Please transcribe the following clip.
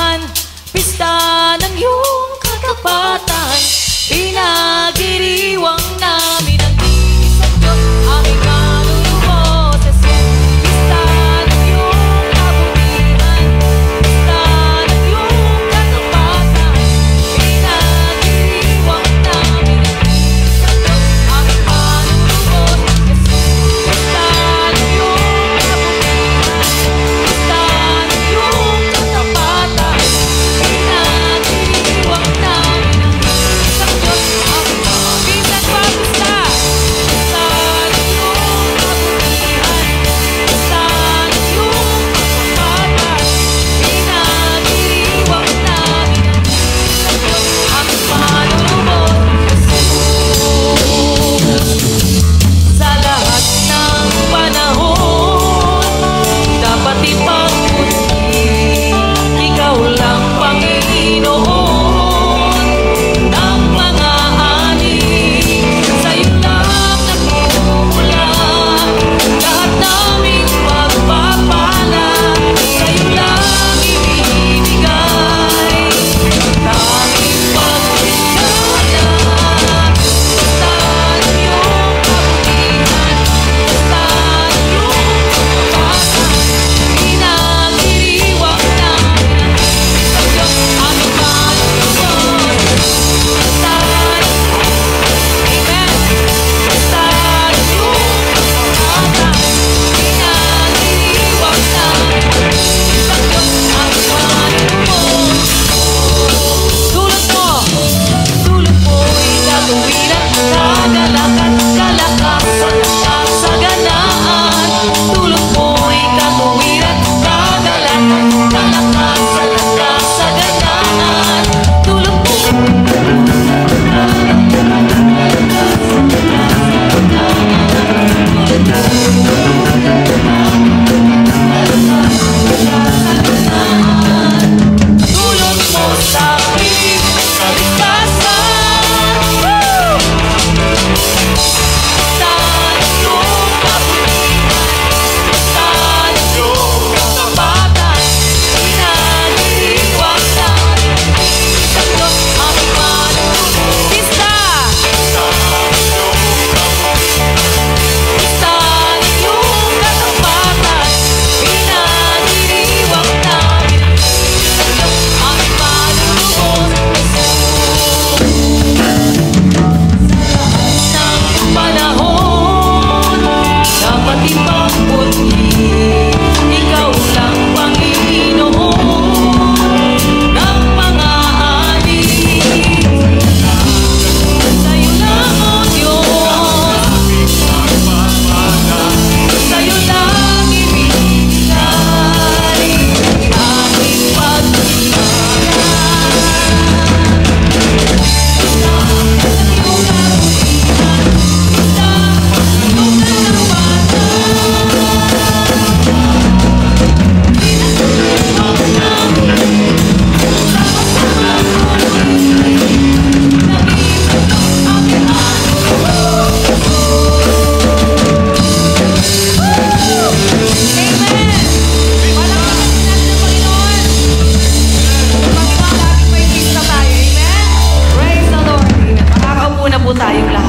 kabutihan, pista ng iyong katapatan. Pinagdiriwang namin ang isang Diyos, aming manunubos. Pista ng iyong kabutihan, pista ng iyong katapatan. Pinagdiriwang namin ang isang Diyos, aming manunubos. Pista ng iyong kabutihan, pista ng iyong katapatan. Pinagdiriwang namin ang isang Diyos, aming pinsan pa pista. Pista ng iyong kabutihan, pista ng iyong katapatan. Pinagdiriwang namin ang isang Diyos, aming manunubos. Sa lahat ng panahon, dapat ipagpunin, ikaw lang Panginoon ng mga ani. Sa'yo lang nagmumula lahat naming pagpapala. Sa'yo lang ibibigay tanging pagligaya. Basta ng iyong kabutihan, basta ng iyong katapatan. Pinagdiriwang namin ang isang Diyos, aming manunubos. Basta ng Amen. Basta ng iyong katapatan. Pinagdiriwang namin ang isang Diyos, aming manunubos. Dulot mo'y katuwiran, kagalakan, kalakasan, kasaganaan. Dulot mo'y katuwiran, kagalakan, kalakasan, kasaganaan. Dulot Dulot mo sa akin kaligtasan. Basta ng iyong kabutihan, basta ng iyong katapatan. Pinagdiriwang namin ang isang Diyos, aming manunubos. Pista! Pista ng iyong katapatan. Pinagdiriwang namin ang isang Diyos, aming manunubos. Ng panahon, dapat ipagpunin, ikaw lang Panginoon ng mga ani. Sa'yo lang, O Diyos, sa'yo lang ibibigay aming pagligaya. Tayo lahat.